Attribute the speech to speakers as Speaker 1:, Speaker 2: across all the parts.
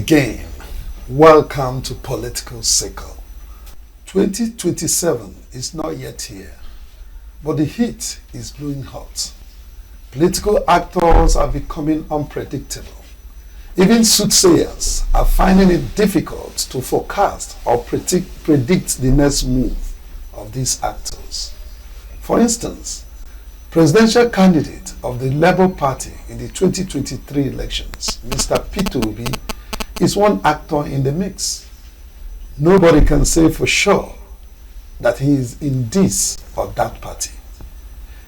Speaker 1: again. Welcome to Political Circle. 2027 is not yet here, but the heat is blowing hot. Political actors are becoming unpredictable. Even soothsayers are finding it difficult to forecast or predict the next move of these actors. For instance, presidential candidate of the Labour Party in the 2023 elections, Mr. Peter Obi, is one actor in the mix. Nobody can say for sure that he is in this or that party.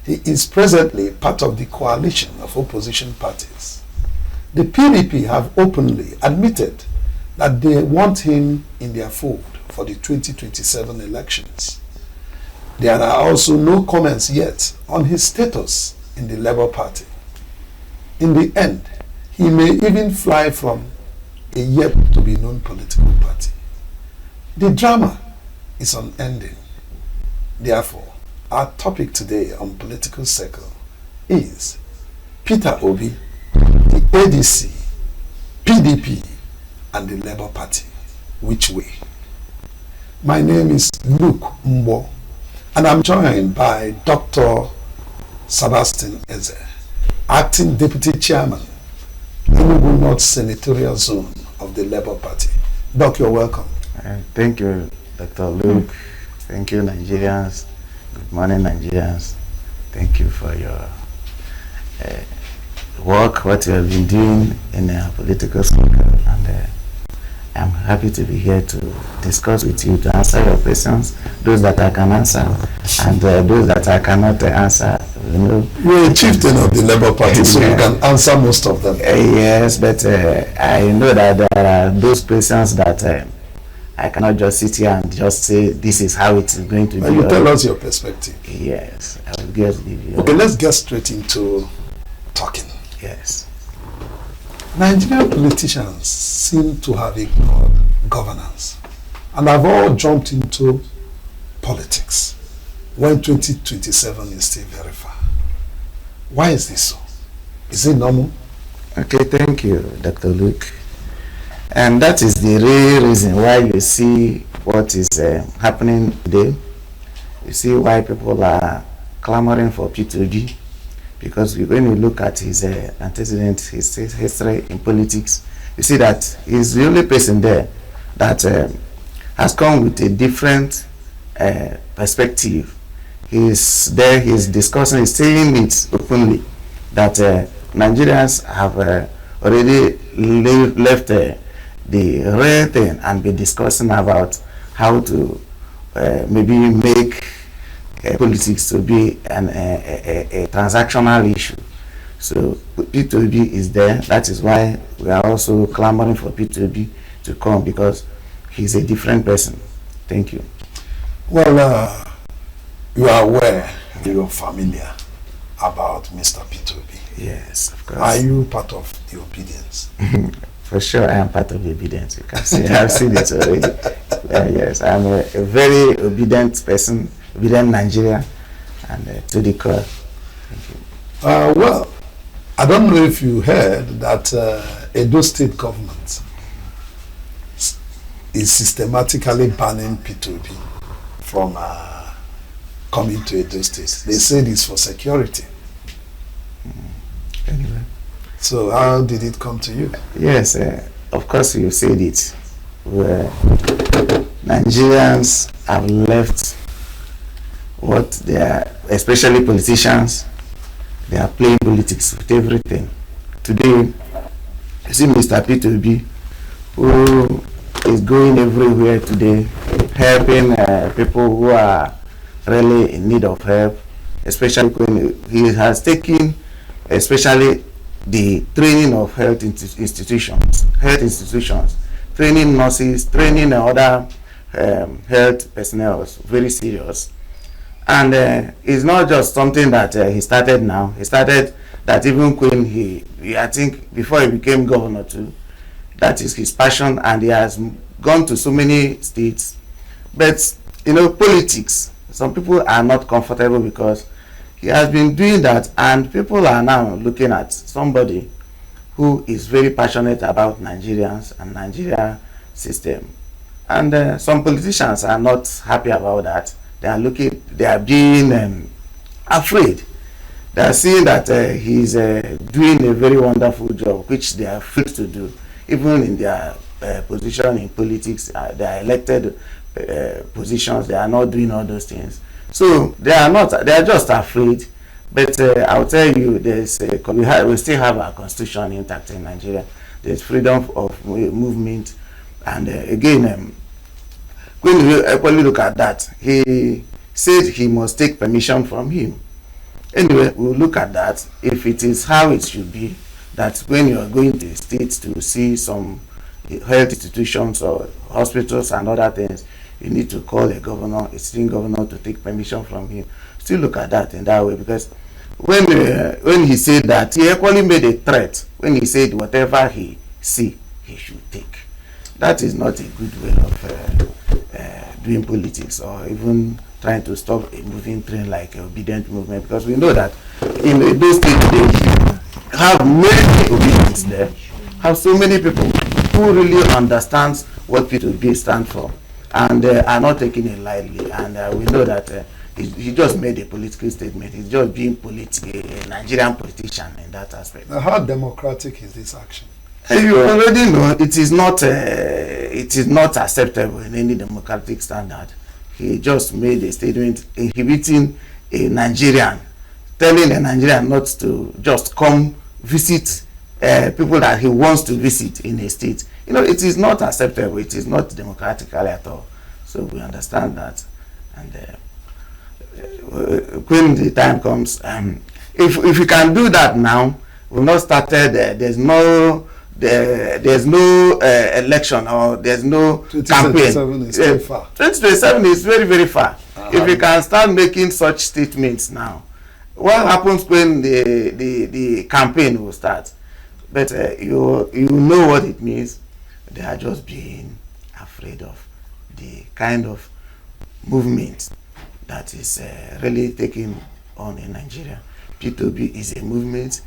Speaker 1: He is presently part of the coalition of opposition parties. The PDP have openly admitted that they want him in their fold for the 2027 elections. There are also no comments yet on his status in the Labour Party. In the end, he may even fly from a yet-to-be-known political party. The drama is unending. Therefore, our topic today on Political Circle is Peter Obi, the ADC, PDP, and the Labour Party. Which way? My name is Luke Mbo, and I'm joined by Dr. Sebastian Eze, Acting Deputy Chairman, Enugu North Senatorial Zone of the Labour Party. Doc, you're welcome.
Speaker 2: Thank you, Dr. Luke. Thank you, Nigerians. Good morning, Nigerians. Thank you for your work, what you have been doing in our political circle. And I'm happy to be here to discuss with you, to answer your questions, those that I can answer, and those that I cannot answer.
Speaker 1: You're a chieftain of the Labour Party, so you can answer most of them.
Speaker 2: Yes, but I know that there are those questions that I cannot just sit here and just say this is how it is going to be.
Speaker 1: You tell us your perspective.
Speaker 2: Yes, I will just give you.
Speaker 1: Okay, let's get straight into talking.
Speaker 2: Yes.
Speaker 1: Nigerian politicians seem to have ignored governance and have all jumped into politics when 2027 is still very far. Why is this so? Is it normal?
Speaker 2: Okay, thank you, Dr. Luke. And that is the real reason why you see what is happening today. You see why people are clamoring for P2G. Because when you look at his antecedent, his history in politics, you see that he's the only person there that has come with a different perspective. He's there, he's discussing, he's saying it openly that Nigerians have already left the real thing and be discussing about how to maybe make politics to be a transactional issue. So P2B is there. That is why we are also clamoring for P2B to come, because he's a different person. Thank you.
Speaker 1: Well, you are aware, you're familiar about Mr. P2B.
Speaker 2: Yes, of course.
Speaker 1: Are you part of the obedience?
Speaker 2: For sure, I am part of the obedience. You can see, I've seen it already. Yes, I'm a very obedient person, obedient Nigeria, and to the core. Thank you.
Speaker 1: Well, I don't know if you heard that Edo State government is systematically banning P2B from coming to Edo State. They said it's for security.
Speaker 2: Anyway.
Speaker 1: So how did it come to you?
Speaker 2: Yes, of course you said it. Where Nigerians have left what they are, especially politicians, they are playing politics with everything. Today, you see Mr. P2B, who is going everywhere today, helping people who are really in need of help, especially when he has taken, especially the training of health institutions, training nurses, training other health personnel, very serious. And it's not just something that he started now. He started that even when he, I think before he became governor too, that is his passion, and he has gone to so many states. But you know, politics, some people are not comfortable because he has been doing that, and people are now looking at somebody who is very passionate about Nigerians and Nigeria system. And some politicians are not happy about that. They are being afraid. They are seeing that he's doing a very wonderful job, which they are free to do, even in their position in politics. They are elected positions. They are not doing all those things. So they are not. They are just afraid. But I'll tell you, we still have our constitution intact in Nigeria. There's freedom of movement, and again, when you equally look at that, he said he must take permission from him. Anyway, we'll look at that. If it is how it should be, that when you are going to the states to see some health institutions or hospitals and other things, you need to call a governor, a sitting governor, to take permission from him. Still look at that in that way, because when he said that, he equally made a threat when he said whatever he see, he should take. That is not a good way of doing politics, or even trying to stop a moving train like a obedient movement, because we know that in those states they have many obedience there, have so many people who really understands what P2B stand for, and are not taking it lightly. And we know that he just made a political statement. He's just being a Nigerian politician in that aspect.
Speaker 1: Now, how democratic is this action?
Speaker 2: You already know it is not acceptable in any democratic standard. He just made a statement inhibiting a Nigerian, telling a Nigerian not to just come visit people that he wants to visit in a state. You know, it is not acceptable. It is not democratically at all. So we understand that. And when the time comes, if we can do that now, we've not started. There's no election, or there's no campaign.
Speaker 1: 2027 is very far.
Speaker 2: 2027 is very, very far. If we can start making such statements now, what happens when the campaign will start? But you know what it means. They are just being afraid of the kind of movement that is really taking on in Nigeria. P2B is a movement.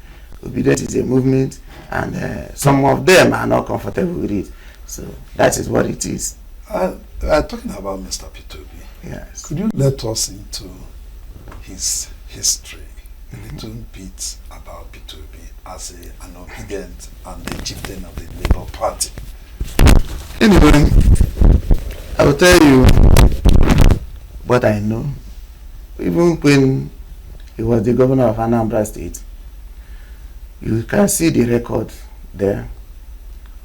Speaker 2: Obedience is a movement, and some of them are not comfortable with it. So that is what it is.
Speaker 1: Talking about Mr. P2B,
Speaker 2: yes.
Speaker 1: Could you let us into his history, a little bit about P2B as an obedient and the chieftain of the Labour Party?
Speaker 2: Anyway, I will tell you what I know. Even when he was the governor of Anambra State, you can see the record there,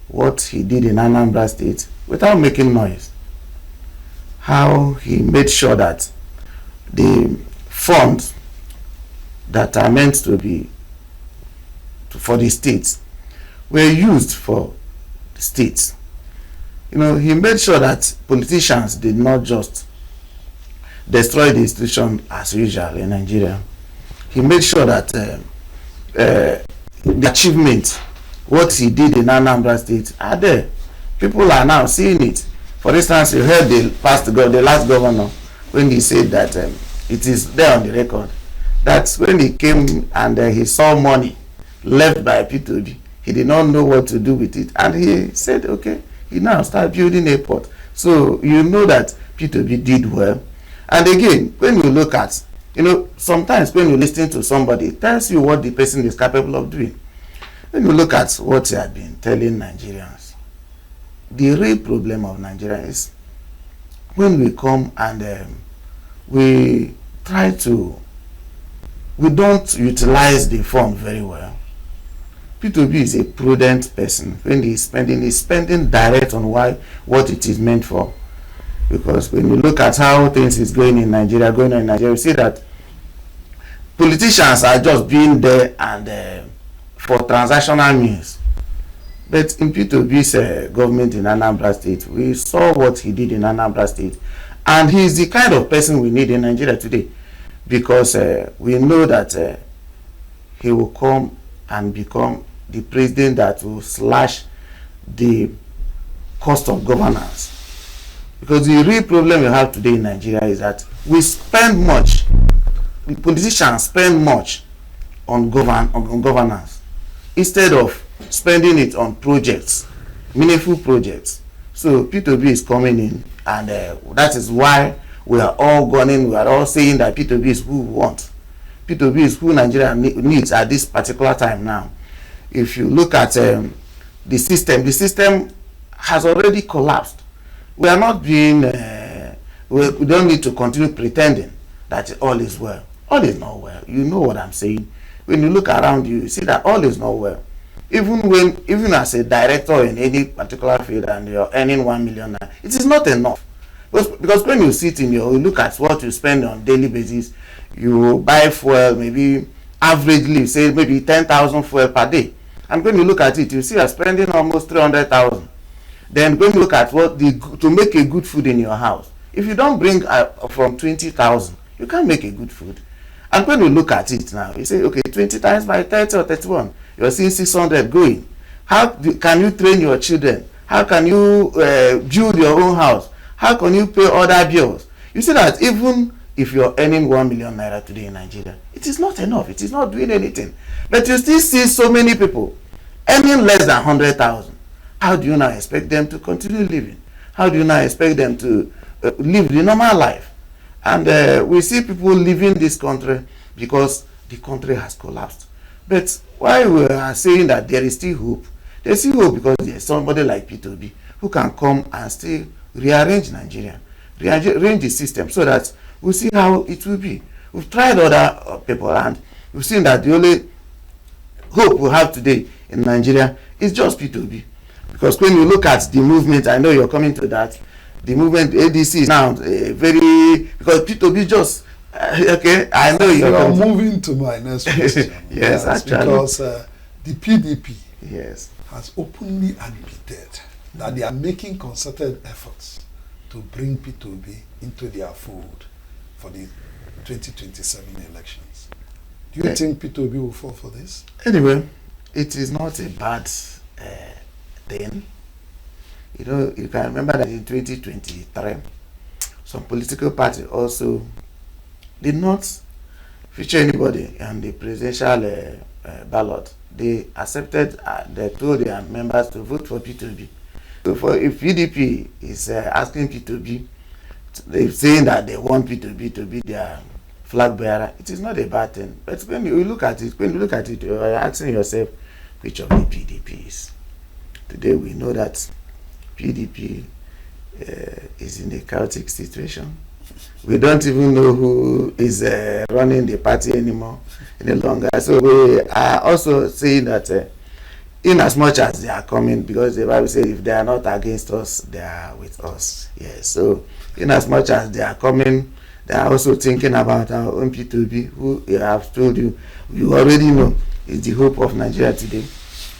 Speaker 2: what he did in Anambra State without making noise. How he made sure that the funds that are meant to be for the states were used for the states. You know, he made sure that politicians did not just destroy the institution as usual in Nigeria. He made sure that the achievement, what he did in Anambra State, are there. People are now seeing it. For instance, you heard the last governor, when he said that it is there on the record, that when he came and he saw money left by P2B, he did not know what to do with it, and he said, okay, he now started building a port. So you know that P2B did well. And again, when you look at, you know, sometimes when you listen to somebody, it tells you what the person is capable of doing. When you look at what he had been telling Nigerians, the real problem of Nigeria is when we come and we don't utilize the fund very well. P2B is a prudent person. When he's spending direct on what it is meant for. Because when you look at how things is going on in Nigeria, you see that politicians are just being there and for transactional means. But in P2B's government in Anambra State, we saw what he did in Anambra State, and he is the kind of person we need in Nigeria today, because we know that he will come and become the president that will slash the cost of governance. Because the real problem we have today in Nigeria is that we spend much, politicians spend much on governance, instead of spending it on projects, meaningful projects. So P2B is coming in, and that is why we are all gunning, we are all saying that P2B is who we want. P2B is who Nigeria needs at this particular time now. If you look at the system has already collapsed. We are not being, we don't need to continue pretending that all is well. All is not well. You know what I'm saying. When you look around you, you see that all is not well. Even as a director in any particular field and you're earning 1 million, it is not enough. Because when you sit in you look at what you spend on daily basis, you buy fuel, maybe averagely, say maybe 10,000 fuel per day. And when you look at it, you see you're spending almost 300,000. Then when you look at what to make a good food in your house, if you don't bring from 20,000, you can't make a good food. And when you look at it now, you say, okay, 20 times by 30 or 31, you're seeing 600 going. How can you train your children? How can you build your own house? How can you pay other bills? You see that even if you're earning 1 million naira today in Nigeria, it is not enough. It is not doing anything. But you still see so many people earning less than 100,000. How do you now expect them to continue living? How do you now expect them to live the normal life? And we see people leaving this country because the country has collapsed. But why we are saying that there is still hope, there's still hope because there's somebody like P2B who can come and still rearrange Nigeria, rearrange the system so that we'll see how it will be. We've tried other people and we've seen that the only hope we have today in Nigeria is just P2B. Because when you look at the movement, I know you're coming to that, the movement ADC is now very, because P2B just, okay, I know you're
Speaker 1: moving to my next question.
Speaker 2: Yes, actually.
Speaker 1: Because the PDP
Speaker 2: yes.
Speaker 1: has openly admitted that they are making concerted efforts to bring P2B into their fold for the 2027 elections. Do you think P2B will fall for this?
Speaker 2: Anyway, it is not a bad thing. You know, you can remember that in 2023, some political party also did not feature anybody on the presidential ballot. They accepted, they told their members to vote for P2B. So if PDP is asking P2B, they're saying that they want P2B to be their flag bearer, it is not a bad thing. But when you look at it, you are asking yourself which of the PDP is. Today we know that PDP is in a chaotic situation. We don't even know who is running the party anymore any longer. So we are also saying that in as much as they are coming, because the Bible says if they are not against us, they are with us. Yes. So in as much as they are coming, they are also thinking about our own P2B, who I have told you, you already know, is the hope of Nigeria today.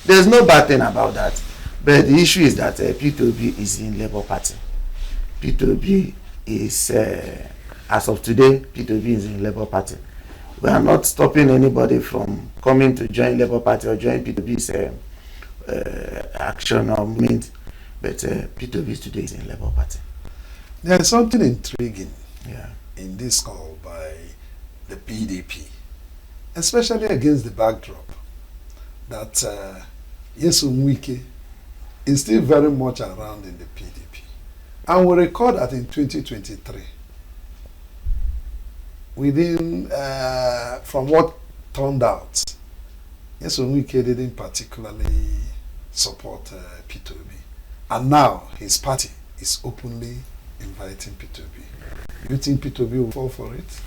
Speaker 2: There's no bad thing about that. But the issue is that P2B is in Labour Party. P2B is, as of today, P2B is in Labour Party. We are not stopping anybody from coming to join Labour Party or join P2B's action or movement, but P2B today is in Labour Party.
Speaker 1: There is something intriguing
Speaker 2: Yeah.
Speaker 1: in this call by the PDP, especially against the backdrop that Nyesom Wike is still very much around in the PDP. And we record that in 2023, within, from what turned out, Nyesom Wike didn't particularly support P2B. And now his party is openly inviting P2B. Do you think P2B will fall for it?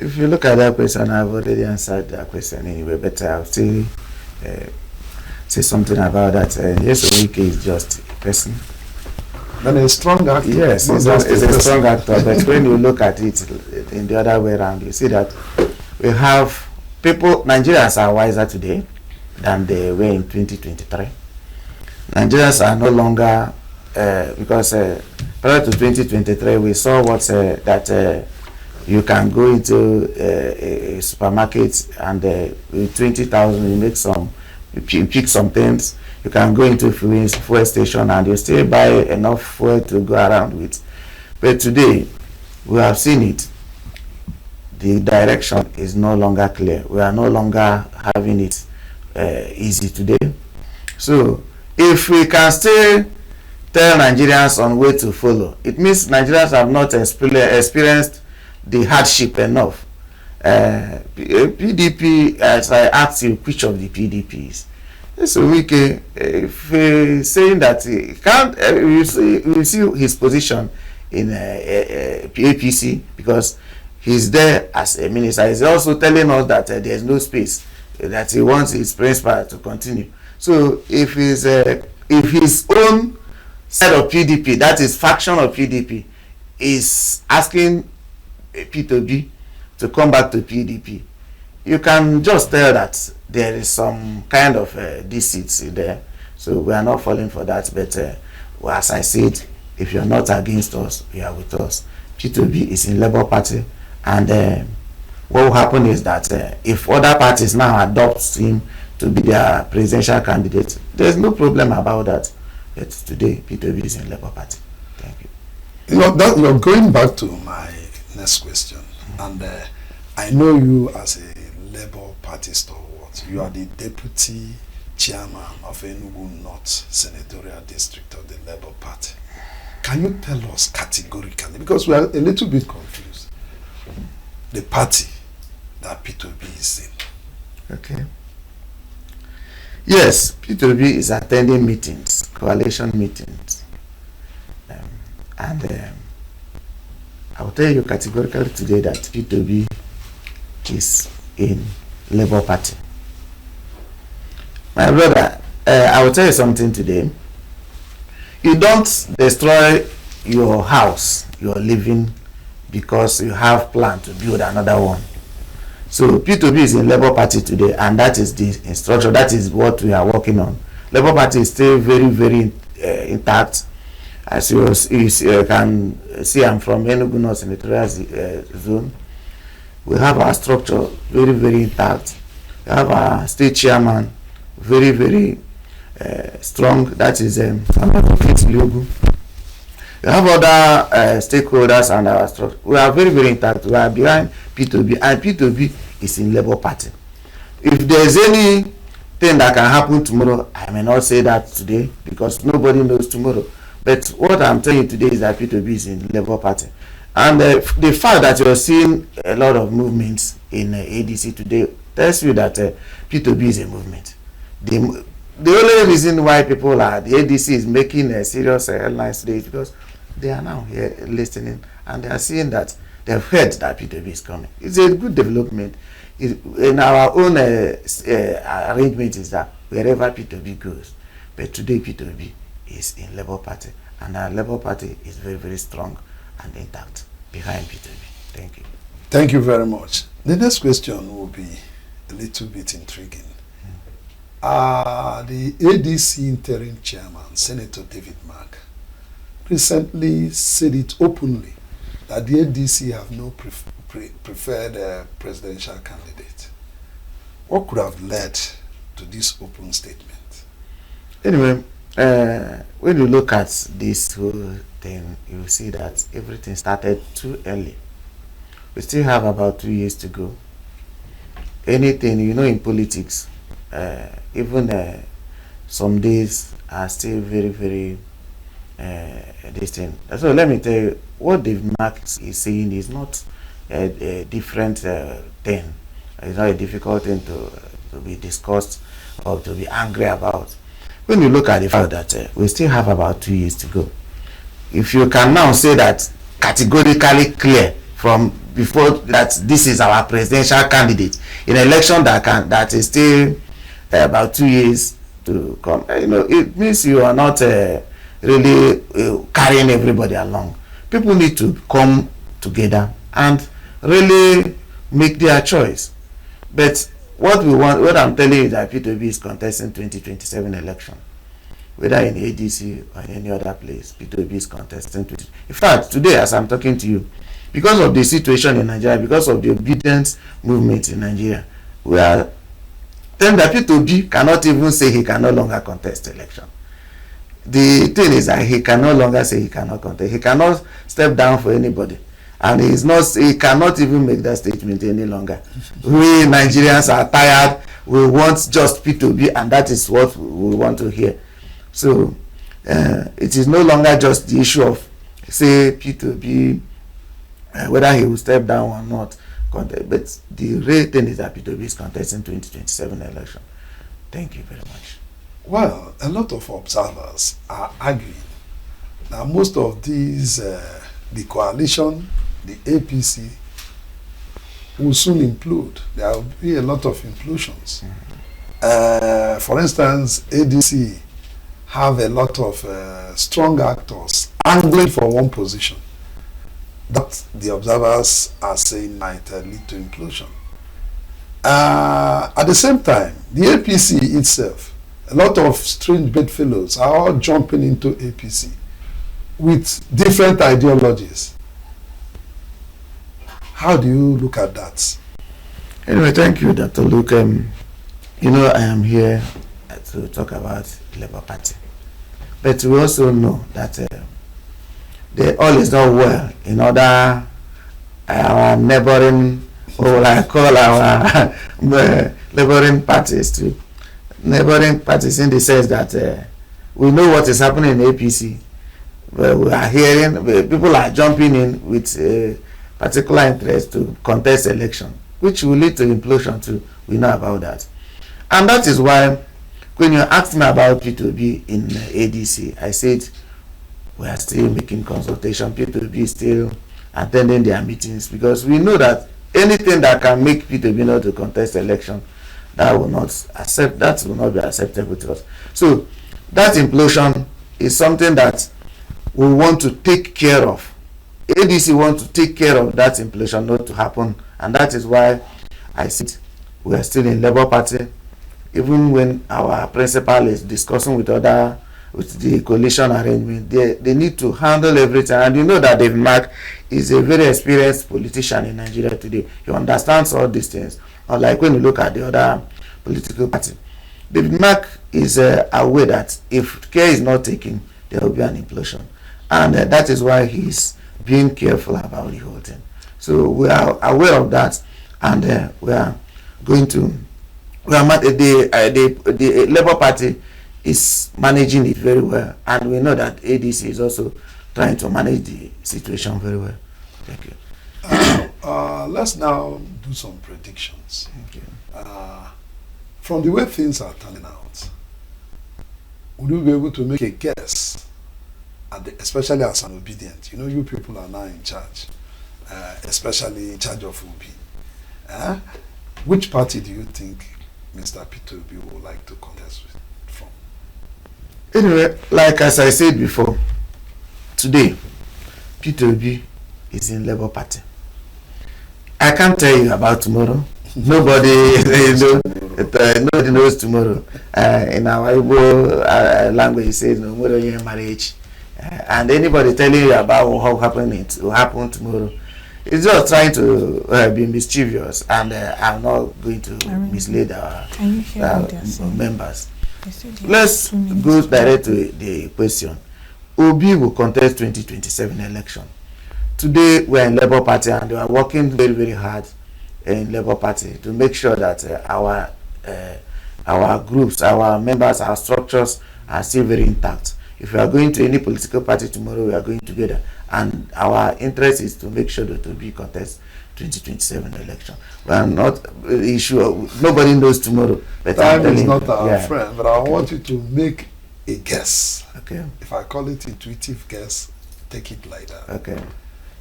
Speaker 2: If you look at that question, I've already answered that question anyway, but I'll still say something about that. Nyesom Wike is just a person.
Speaker 1: Then a strong actor.
Speaker 2: Yes, he's a strong actor, but when you look at it in the other way around, you see that we have people, Nigerians are wiser today than they were in 2023. Nigerians are no longer, because prior to 2023, we saw what that you can go into a supermarket and with 20,000 you make you pick some things. You can go into fuel station and you still buy enough fuel to go around with. But today, we have seen it. The direction is no longer clear. We are no longer having it easy today. So if we can still tell Nigerians on way to follow, it means Nigerians have not experienced the hardship enough. PDP, as I asked you, which of the PDPs? So Wike, if saying that he can't, you see his position in APC, because he's there as a minister. He's also telling us that there's no space, that he wants his principal to continue. So if his own side of PDP, that is faction of PDP, is asking P2B to come back to PDP, you can just tell that there is some kind of deceit in there. So we are not falling for that. But well, as I said, if you're not against us, you are with us. P2B is in Labour Party, and what will happen is that if other parties now adopt him to be their presidential candidate, there's no problem about that. But today, P2B is in Labour Party. Thank you.
Speaker 1: You're going back to my next question, and I know you as a Labour Party stalwart. You are the deputy chairman of Enugu North Senatorial District of the Labour Party. Can you tell us categorically, because we are a little bit confused, the party that P2B is in?
Speaker 2: Okay. Yes, P2B is attending meetings, coalition meetings, and I will tell you categorically today that P2B is in Labour Party. My brother, I will tell you something today. You don't destroy your house you're living because you have plan to build another one. So P2B is in Labour Party today, and that is the instruction. That is what we are working on. Labour Party is still very, very intact. As you can see, I'm from Enugu North Senatorial Zone. We have our structure very, very intact. We have our state chairman very, very strong. That is Logu. We have other stakeholders and our structure. We are very, very intact. We are behind P2B, and P2B is in Labour Party. If there is anything that can happen tomorrow, I may not say that today because nobody knows tomorrow. But what I'm telling you today is that P2B is in Labour Party. And the fact that you're seeing a lot of movements in ADC today tells you that P2B is a movement. The only reason why the ADC is making a serious headlines today is because they are now here listening, and they are seeing that they've heard that P2B is coming. It's a good development. In our own arrangement is that wherever P2B goes, but today P2B is in Labour Party, and our Labour Party is very, very strong and intact behind P2B. Thank you.
Speaker 1: Thank you very much. The next question will be a little bit intriguing. The ADC interim chairman, Senator David Mark, recently said it openly that the ADC have no preferred presidential candidate. What could have led to this open statement?
Speaker 2: Anyway, when you look at this whole thing, you see that everything started too early. We still have about 2 years to go. Anything, in politics, even some days are still very, very distant. So let me tell you, what Dave Marks is saying is not a different thing. It's not a difficult thing to be discussed or to be angry about. When you look at the fact that we still have about 2 years to go, if you can now say that categorically clear from before that this is our presidential candidate in an election that is still about 2 years to come, it means you are not really carrying everybody along. People need to come together and really make their choice. But what I'm telling you is that P2B is contesting 2027 election, whether in ADC or in any other place. P2B is contesting. In fact, today as I'm talking to you, because of the situation in Nigeria, because of the obedience movement in Nigeria, we are telling that P2B cannot even say he can no longer contest election. The thing is that he can no longer say he cannot contest. He cannot step down for anybody. And he cannot even make that statement any longer. We Nigerians are tired we want just P2B, and that is what we want to hear. So it is no longer just the issue of, say, P2B, whether he will step down or not, but the real thing is that P2B is contesting 2027 election. Thank you very much.
Speaker 1: Well, a lot of observers are arguing that most of these, the coalition, the APC, will soon implode. There will be a lot of implosions. For instance, ADC have a lot of strong actors angling for one position that the observers are saying might lead to implosion. At the same time, the APC itself, a lot of strange bedfellows are all jumping into APC with different ideologies. How do you look at that?
Speaker 2: Anyway, thank you, Dr. Luke. You know, I am here to talk about Labour Party. But we also know that all is not well in other our neighboring, or what I call our neighboring parties too. Neighboring parties in the sense that we know what is happening in APC. But we are hearing people are jumping in with particular interest to contest election, which will lead to implosion too. We know about that. And that is why when you asked me about P2B in ADC, I said we are still making consultation. P2B is still attending their meetings, because we know that anything that can make P2B not to contest election, that will not be acceptable to us. So that implosion is something that we want to take care of. ADC wants to take care of that implosion not to happen, and that is why I said we are still in Labour Party. Even when our principal is discussing with the coalition arrangement, they need to handle everything. And you know that David Mark is a very experienced politician in Nigeria today. He understands all these things. Unlike when you look at the other political party, David Mark is aware that if care is not taken, there will be an implosion, and that is why he is being careful about the whole thing. So we are aware of that, and we are going to. The Labour Party is managing it very well, and we know that ADC is also trying to manage the situation very well. Thank you.
Speaker 1: Let's now do some predictions.
Speaker 2: Thank you.
Speaker 1: From the way things are turning out, would you be able to make a guess, especially as an obedient? You know, you people are now in charge, especially in charge of OB. Which party do you think Mr. P2B would like to contest with from?
Speaker 2: Anyway, like as I said before, today P2B is in Labour Party. I can't tell you about tomorrow. Nobody knows tomorrow. In our Igbo language, it says no tomorrow your marriage. And anybody telling you about what will happen tomorrow, it's just trying to be mischievous, and I'm not going to mislead our members. Let's go direct to the question. Obi will contest 2027 election. Today we are in Labour Party, and we are working very, very hard in Labour Party to make sure that our groups, our members, our structures are still very intact. If we are going to any political party tomorrow, we are going together, and our interest is to make sure that we contest 2027 election. We are not nobody knows tomorrow. But
Speaker 1: time is not our friend, but I want you to make a guess.
Speaker 2: Okay.
Speaker 1: If I call it intuitive guess, take it like that.
Speaker 2: Okay.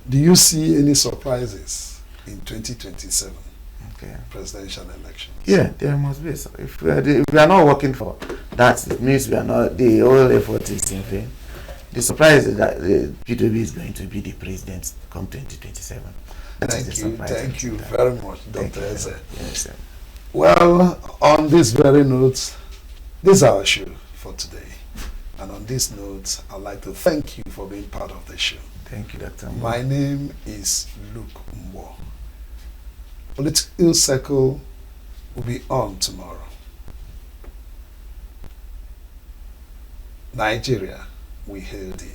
Speaker 1: Do you see any surprises in 2027 presidential elections?
Speaker 2: Yeah, there must be. So if we are not working for that, it means we are not. The whole effort is in vain. The surprise is that the P2B is going to be the president come 2027.
Speaker 1: Thank you very much, Dr. Eze.
Speaker 2: Yes, sir.
Speaker 1: Well, on this very note, this is our show for today. And on this note, I'd like to thank you for being part of the show.
Speaker 2: Thank you, Dr.
Speaker 1: My name is Luke Mbo. Political Circle will be on tomorrow. Nigeria, we hail thee.